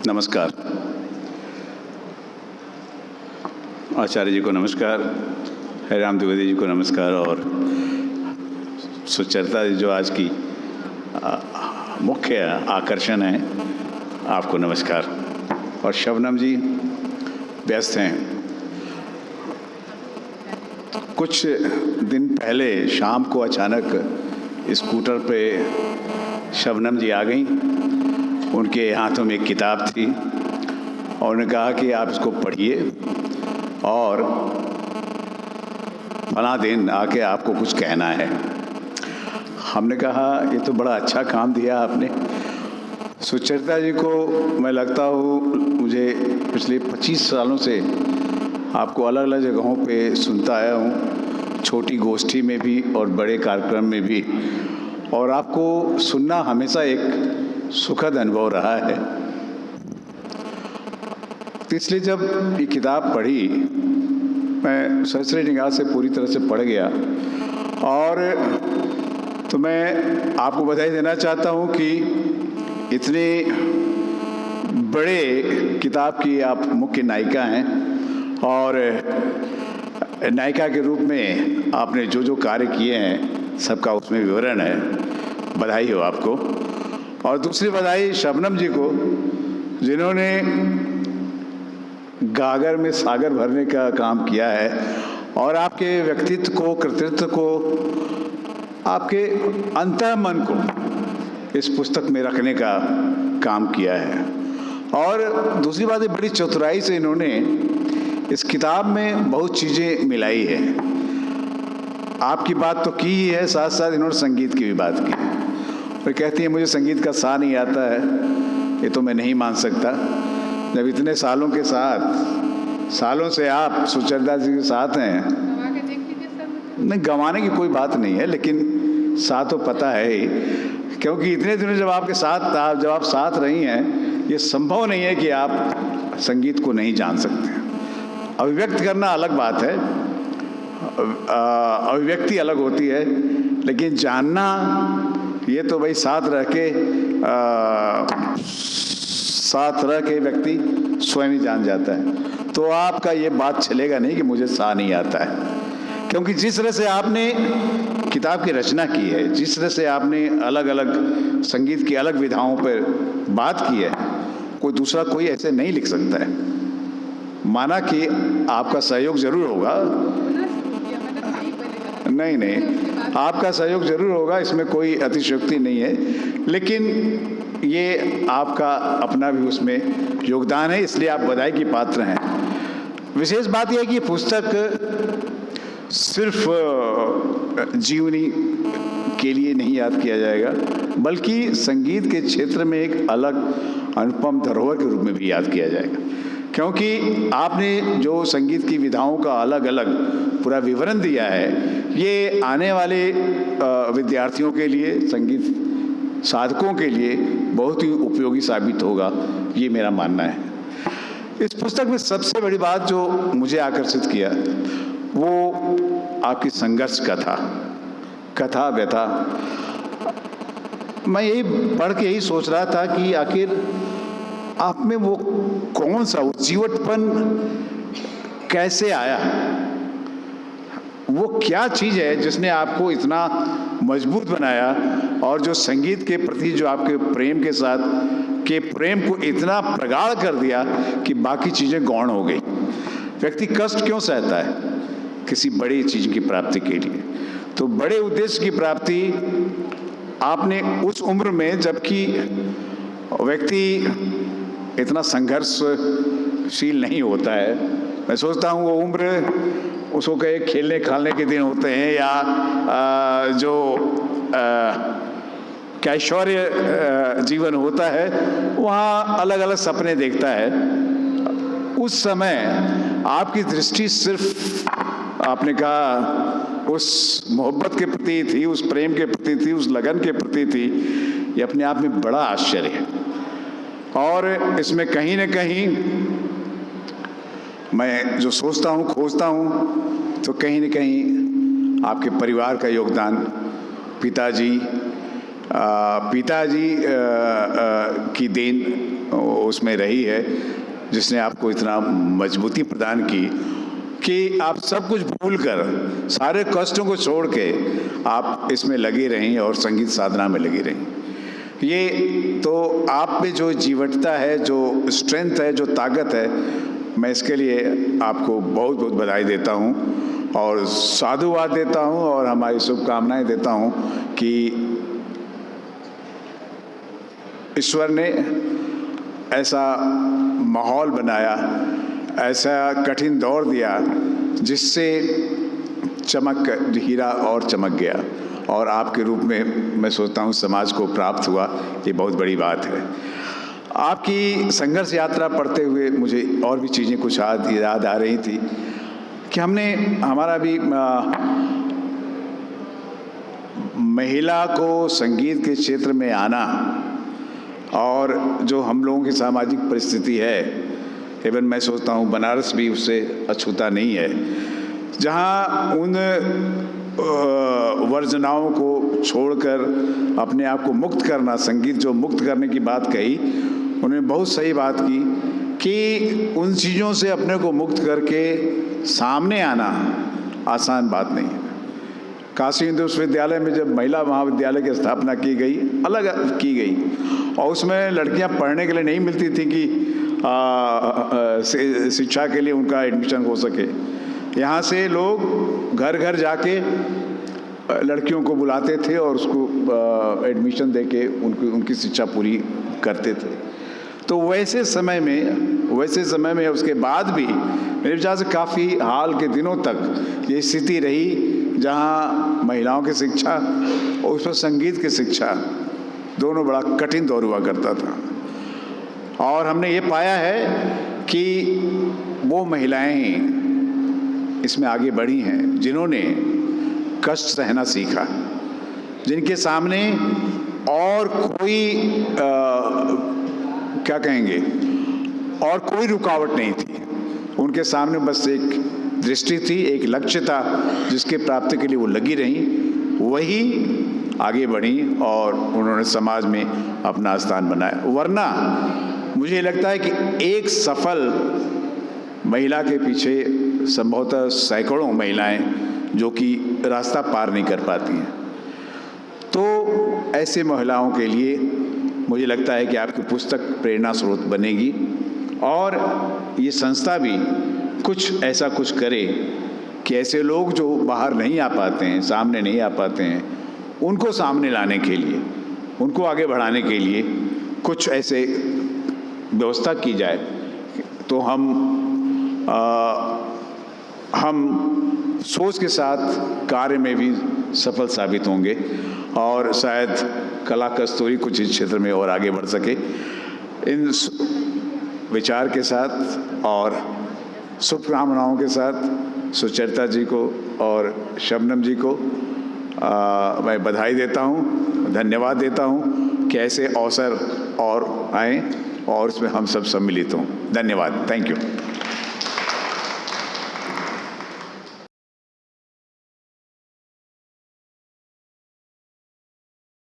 नमस्कार। आचार्य जी को नमस्कार, हरिराम द्विवेदी जी को नमस्कार और सुचरिता जी जो आज की मुख्य आकर्षण है, आपको नमस्कार। और शबनम जी व्यस्त हैं। कुछ दिन पहले शाम को अचानक स्कूटर पे शबनम जी आ गई। उनके हाथों में एक किताब थी और उन्होंने कहा कि आप इसको पढ़िए और फला दिन आके आपको कुछ कहना है। हमने कहा ये तो बड़ा अच्छा काम दिया आपने। सुचरिता जी को मैं लगता हूँ मुझे पिछले 25 सालों से आपको अलग अलग जगहों पे सुनता आया हूँ, छोटी गोष्ठी में भी और बड़े कार्यक्रम में भी, और आपको सुनना हमेशा एक सुखद अनुभव रहा है। तो इसलिए जब ये किताब पढ़ी, मैं सहस्त्र निगाह से पूरी तरह से पढ़ गया। और तो मैं आपको बधाई देना चाहता हूँ कि इतने बड़े किताब की आप मुख्य नायिका हैं और नायिका के रूप में आपने जो जो कार्य किए हैं सबका उसमें विवरण है। बधाई हो आपको। और दूसरी बधाई शबनम जी को, जिन्होंने गागर में सागर भरने का काम किया है और आपके व्यक्तित्व को, कृतित्व को, आपके अंतर्मन को इस पुस्तक में रखने का काम किया है। और दूसरी बात, बड़ी चतुराई से इन्होंने इस किताब में बहुत चीज़ें मिलाई है। आपकी बात तो की ही है, साथ साथ इन्होंने संगीत की भी बात की। और कहती है मुझे संगीत का सा नहीं आता है। ये तो मैं नहीं मान सकता। जब इतने सालों के साथ, सालों से आप सुचरिता जी के साथ हैं, नहीं गंवाने की कोई बात नहीं है, लेकिन साथ तो पता है ही, क्योंकि इतने दिनों जब आपके साथ, जब आप साथ रही हैं, ये संभव नहीं है कि आप संगीत को नहीं जान सकते। अभिव्यक्त करना अलग बात है, अभिव्यक्ति अलग होती है, लेकिन जानना ये तो भाई साथ रह के व्यक्ति स्वयं ही जान जाता है। तो आपका ये बात चलेगा नहीं कि मुझे सा नहीं आता है, क्योंकि जिस तरह से आपने किताब की रचना की है, जिस तरह से आपने अलग अलग संगीत की अलग विधाओं पर बात की है, कोई दूसरा कोई ऐसे नहीं लिख सकता है। माना कि आपका सहयोग जरूर होगा, नहीं, आपका सहयोग जरूर होगा, इसमें कोई अतिशयोक्ति नहीं है, लेकिन ये आपका अपना भी उसमें योगदान है, इसलिए आप बधाई की पात्र हैं। विशेष बात यह है कि ये पुस्तक सिर्फ जीवनी के लिए नहीं याद किया जाएगा, बल्कि संगीत के क्षेत्र में एक अलग अनुपम धरोहर के रूप में भी याद किया जाएगा, क्योंकि आपने जो संगीत की विधाओं का अलग अलग पूरा विवरण दिया है, ये आने वाले विद्यार्थियों के लिए, संगीत साधकों के लिए बहुत ही उपयोगी साबित होगा, ये मेरा मानना है। इस पुस्तक में सबसे बड़ी बात जो मुझे आकर्षित किया वो आपकी संघर्ष कथा व्यथा। मैं यही पढ़ के यही सोच रहा था कि आखिर आप में वो कौन सा उज्जीवटपन कैसे आया, वो क्या चीज़ है जिसने आपको इतना मजबूत बनाया, और जो संगीत के प्रति जो आपके प्रेम के साथ के प्रेम को इतना प्रगाढ़ कर दिया कि बाकी चीज़ें गौण हो गई। व्यक्ति कष्ट क्यों सहता है किसी बड़ी चीज़ की प्राप्ति के लिए? तो बड़े उद्देश्य की प्राप्ति आपने उस उम्र में, जबकि व्यक्ति इतना संघर्षशील नहीं होता है, मैं सोचता हूँ वो उम्र उसको कहे खेलने खालने के दिन होते हैं, या जो कैशोर्य जीवन होता है, वहाँ अलग अलग सपने देखता है। उस समय आपकी दृष्टि सिर्फ, आपने कहा, उस मोहब्बत के प्रति थी, उस प्रेम के प्रति थी, उस लगन के प्रति थी। ये अपने आप में बड़ा आश्चर्य है। और इसमें कहीं न कहीं मैं जो सोचता हूँ, खोजता हूँ, तो कहीं न कहीं आपके परिवार का योगदान, पिताजी की देन उसमें रही है जिसने आपको इतना मजबूती प्रदान की कि आप सब कुछ भूलकर, सारे कष्टों को छोड़ के आप इसमें लगी रहीं और संगीत साधना में लगी रहीं। ये तो आप में जो जीवटता है, जो स्ट्रेंथ है, जो ताकत है, मैं इसके लिए आपको बहुत बहुत बधाई देता हूँ और साधुवाद देता हूँ और हमारी शुभकामनाएं देता हूँ कि ईश्वर ने ऐसा माहौल बनाया, ऐसा कठिन दौर दिया जिससे चमक हीरा और चमक गया और आपके रूप में मैं सोचता हूँ समाज को प्राप्त हुआ। ये बहुत बड़ी बात है। आपकी संघर्ष यात्रा पढ़ते हुए मुझे और भी चीज़ें कुछ याद आ रही थी कि हमारा भी महिला को संगीत के क्षेत्र में आना और जो हम लोगों की सामाजिक परिस्थिति है, इवन मैं सोचता हूँ बनारस भी उससे अछूता नहीं है, जहाँ उन वर्जनाओं को छोड़कर अपने आप को मुक्त करना, संगीत जो मुक्त करने की बात कही, उन्होंने बहुत सही बात की कि उन चीज़ों से अपने को मुक्त करके सामने आना आसान बात नहीं है। काशी हिंदू विश्वविद्यालय में जब महिला महाविद्यालय की स्थापना की गई, अलग की गई, और उसमें लड़कियां पढ़ने के लिए नहीं मिलती थी कि शिक्षा के लिए उनका एडमिशन हो सके। यहाँ से लोग घर घर जाके लड़कियों को बुलाते थे और उसको एडमिशन देके उनकी शिक्षा पूरी करते थे। तो वैसे समय में उसके बाद भी मेरे विचार से काफ़ी हाल के दिनों तक ये स्थिति रही जहाँ महिलाओं की शिक्षा और उस पर संगीत की शिक्षा दोनों बड़ा कठिन दौर हुआ करता था। और हमने ये पाया है कि वो महिलाएं ही इसमें आगे बढ़ी हैं जिन्होंने कष्ट सहना सीखा, जिनके सामने और कोई क्या कहेंगे, और कोई रुकावट नहीं थी। उनके सामने बस एक दृष्टि थी, एक लक्ष्य था जिसके प्राप्ति के लिए वो लगी रहीं, वही आगे बढ़ी और उन्होंने समाज में अपना स्थान बनाया। वरना मुझे लगता है कि एक सफल महिला के पीछे संभवतः सैकड़ों महिलाएं जो कि रास्ता पार नहीं कर पाती हैं। तो ऐसे महिलाओं के लिए मुझे लगता है कि आपकी पुस्तक प्रेरणा स्रोत बनेगी और ये संस्था भी कुछ ऐसा कुछ करे कि ऐसे लोग जो बाहर नहीं आ पाते हैं, सामने नहीं आ पाते हैं, उनको सामने लाने के लिए, उनको आगे बढ़ाने के लिए कुछ ऐसे व्यवस्था की जाए तो हम सोच के साथ कार्य में भी सफल साबित होंगे और शायद कला कस्तूरी कुछ इस क्षेत्र में और आगे बढ़ सके। इन विचार के साथ और शुभकामनाओं के साथ सुचरिता जी को और शबनम जी को मैं बधाई देता हूँ, धन्यवाद देता हूँ कि ऐसे अवसर और आएँ और उसमें हम सब सम्मिलित हों। धन्यवाद। Thank you.